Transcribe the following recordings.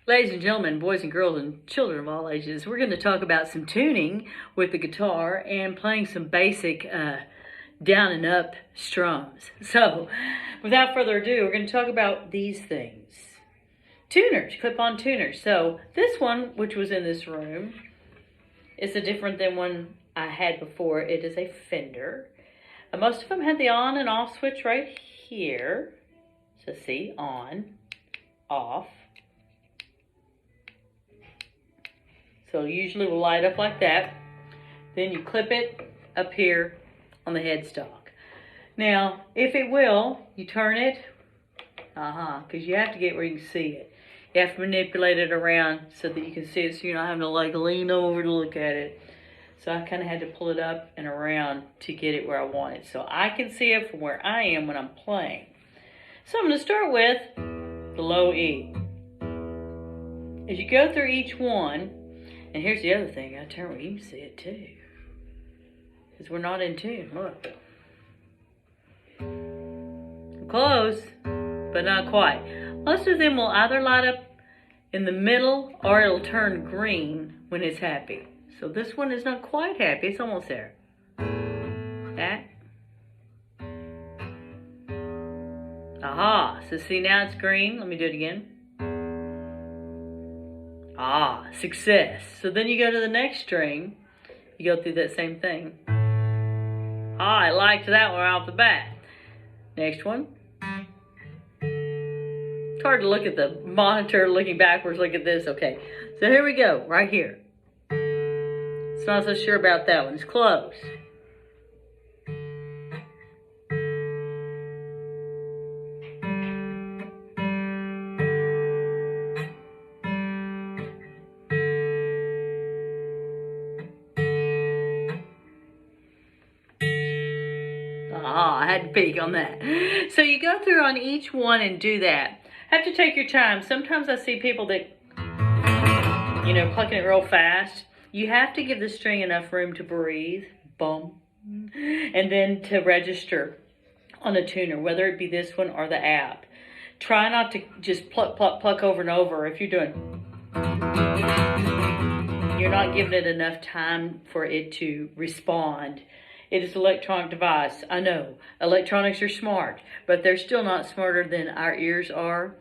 Ladies and gentlemen, boys and girls, and children of all ages, we're going to talk about some tuning with the guitar and playing some basic down and up strums. So, without further ado, we're going to talk about these things. Tuners, clip-on tuners. So, this one, which was in this room, is a different than one I had before. It is a Fender. Most of them had the on and off switch right here. So, see, on, off. So usually we'll light up like that. Then you clip it up here on the headstock. Now, if it will, you turn it, because you have to get where you can see it. You have to manipulate it around so that you can see it, so you're not having to like lean over to look at it. So I kind of had to pull it up and around to get it where I want it. So I can see it from where I am when I'm playing. So I'm going to start with the low E. As you go through each one, and here's the other thing, I turn where you can see it too. Because we're not in tune, look. Close, but not quite. Most of them will either light up in the middle or it'll turn green when it's happy. So this one is not quite happy, it's almost there. That. Aha, so see now it's green, let me do it again. Ah, success. So then you go to the next string. You go through that same thing. Ah, I liked that one off the bat. Next one. It's hard to look at the monitor looking backwards. Look at this. Okay. So here we go. Right here. It's not so sure about that one. It's close. I had to peek on that. So you go through on each one and do that. Have to take your time. Sometimes I see people that, plucking it real fast. You have to give the string enough room to breathe, boom, and then to register on a tuner, whether it be this one or the app. Try not to just pluck, pluck, pluck over and over. If you're doing, you're not giving it enough time for it to respond. It is an electronic device. I know, electronics are smart, but they're still not smarter than our ears are,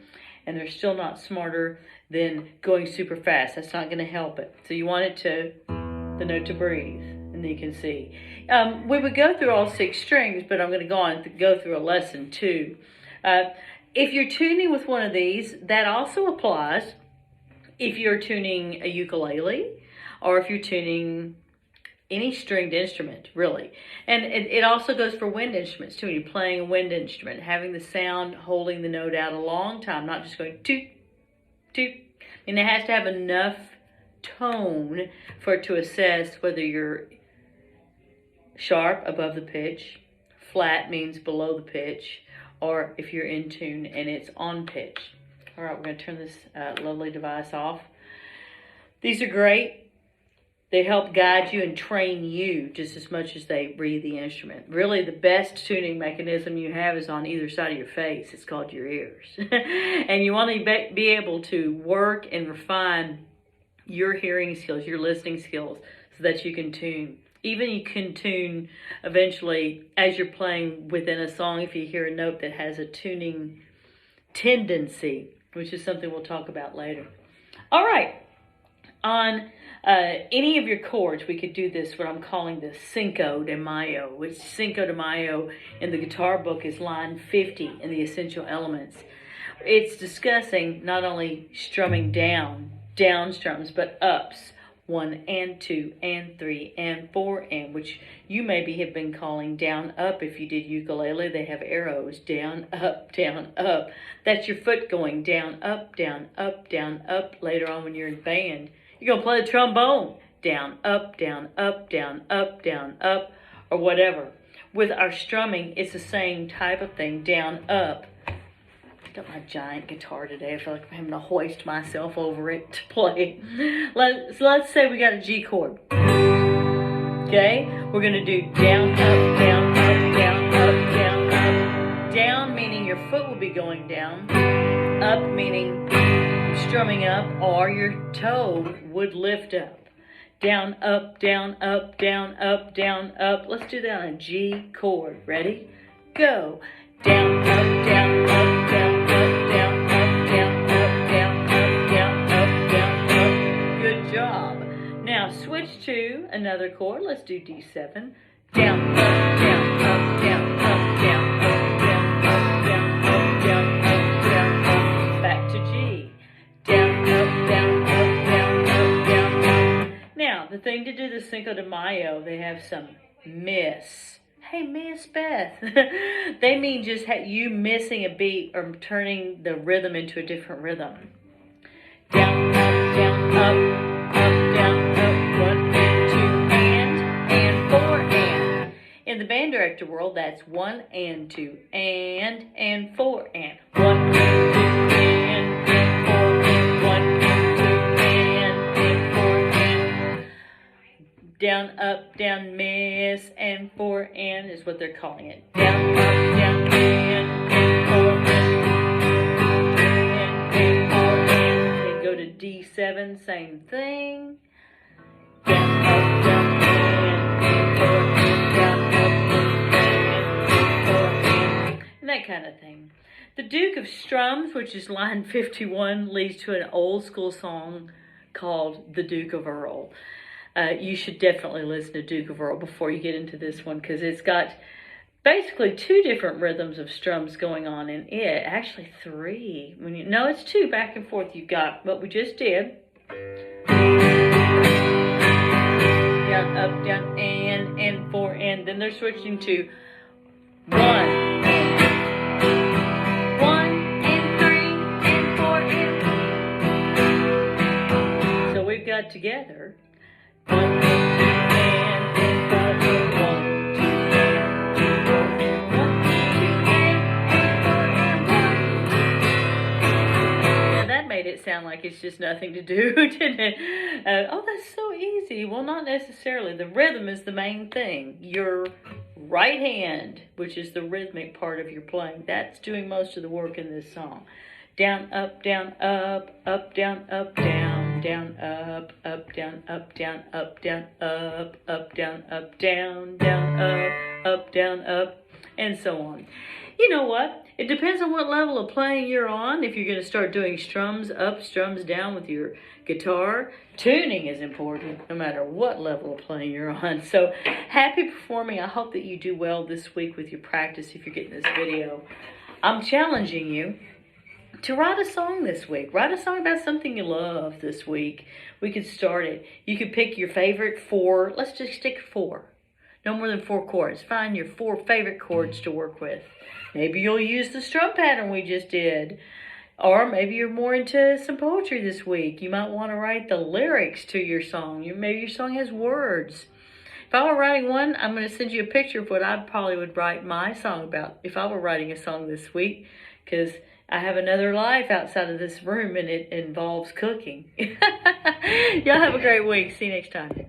and they're still not smarter than going super fast. That's not going to help it. So you want it the note to breathe, and then you can see. We would go through all 6 strings, but I'm going to go through a lesson too. If you're tuning with one of these, that also applies if you're tuning a ukulele, or if you're tuning any stringed instrument, really. And it also goes for wind instruments, too. When you're playing a wind instrument, having the sound, holding the note out a long time, not just going toot, toot. And it has to have enough tone for it to assess whether you're sharp, above the pitch, flat means below the pitch, or if you're in tune and it's on pitch. All right, we're going to turn this lovely device off. These are great. They help guide you and train you just as much as they read the instrument. Really, the best tuning mechanism you have is on either side of your face. It's called your ears. And you want to be able to work and refine your hearing skills, your listening skills, so that you can tune. Even you can tune eventually as you're playing within a song if you hear a note that has a tuning tendency, which is something we'll talk about later. All right. On any of your chords, we could do this, what I'm calling the Cinco de Mayo, which Cinco de Mayo in the guitar book is line 50 in the Essential Elements. It's discussing not only strumming down strums, but ups, 1 and 2 and 3 and 4 and, which you maybe have been calling down up. If you did ukulele, they have arrows, down, up, down, up. That's your foot going down, up, down, up, down, up. Later on when you're in band, you're going to play the trombone. Down, up, down, up, down, up, down, up, or whatever. With our strumming, it's the same type of thing, down, up. I've got my giant guitar today. I feel like I'm having to hoist myself over it to play. Let's say we got a G chord. Okay? We're going to do down, up, down, up, down, up, down, up. Down meaning your foot will be going down. Up meaning strumming up, or your toe would lift up. Down, up, down, up, down, up, down, up. Let's do that on a G chord. Ready? Go. Down, up, down, up, down, up, down, up, down, up, down, up, down, up, down, up. Good job. Now switch to another chord. Let's do D7. Down, up, down, up, down, up, down, up, down, up, down, up, down, up, down, up. Back to G. Down, up, down, up, down, up, down, up. Now, the thing to do the Cinco de Mayo, they have some miss. Hey, Miss Beth. They mean just you missing a beat or turning the rhythm into a different rhythm. Down, up, down, up, down, up, 1, 2, and 4, and. In the band director world, that's 1 and 2, and 4, and. 1, 2, and 4, and 1, and 4, and. Down, up, down, miss, and 4, and is what they're calling it. Down, up, down, and 4, and 4, and. Then go to D7, same thing. Down, up, down, and 4, and down, up, and 4, and that kind of thing. The Duke of Strums, which is line 51, leads to an old school song called The Duke of Earl. You should definitely listen to Duke of Earl before you get into this one, because it's got basically 2 different rhythms of strums going on in it. Actually 3. No, it's 2 back and forth. You've got what we just did. Down, up, down, and 4, and. Then they're switching to 1, and 3, and 4, and. So we've got together 1, 2, and 4, and 1, 2, and 1, 2, and 4, and 1. Now that made it sound like it's just nothing to do, didn't it? Oh, that's so easy. Well, not necessarily. The rhythm is the main thing. Your right hand, which is the rhythmic part of your playing, that's doing most of the work in this song. Down, up, down, up, down, up, down, down, up, down, up, down, up, down, up, down, up, down, down, up, and so on. You know what? It depends on what level of playing you're on. If you're going to start doing strums up, strums down with your guitar, tuning is important no matter what level of playing you're on. So happy performing. I hope that you do well this week with your practice if you're getting this video. I'm challenging you to write a song this week. Write a song about something you love this week. We could start it. You could pick your favorite 4. Let's just stick 4. No more than 4 chords. Find your 4 favorite chords to work with. Maybe you'll use the strum pattern we just did. Or maybe you're more into some poetry this week. You might want to write the lyrics to your song. Maybe your song has words. If I were writing one, I'm going to send you a picture of what I probably would write my song about if I were writing a song this week, because I have another life outside of this room and it involves cooking. Y'all have a great week. See you next time.